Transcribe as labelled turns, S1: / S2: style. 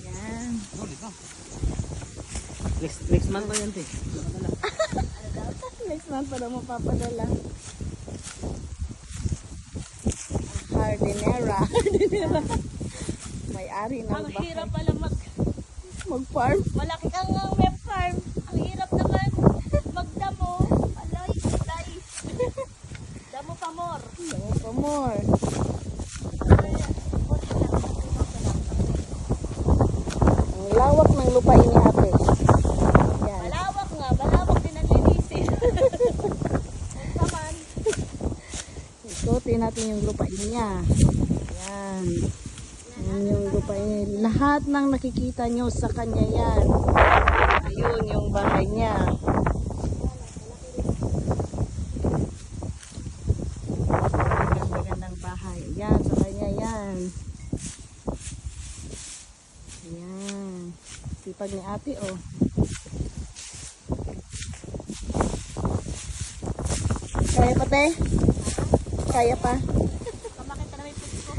S1: Yan.
S2: Next month pa yan, te.
S1: Next month pa daw mapapadala. Hardinera. May-ari ng
S3: Ang
S1: bahay.
S3: hirap pala
S1: Mag-farm.
S3: malaki kang web farm. Ang hirap naman magdamo. Alay, alay. Damo pa more.
S1: Damo pa more. Ang lawak ng lupa ini ate. Yan.
S3: Malawak nga, malawak din ang linisin. Naman.
S1: Ikutin natin yung lupa niya. Yan. Yan yung lupa niya. Lahat ng nakikita nyo sa kanya yan. Ayun yung bahay niya. Ganda-gandang bahay. Yan, sa kanya yan. Yan. Sipag ni ate, oh. Kaya pa, te? Kaya pa?
S3: Kamakita na may puso ko.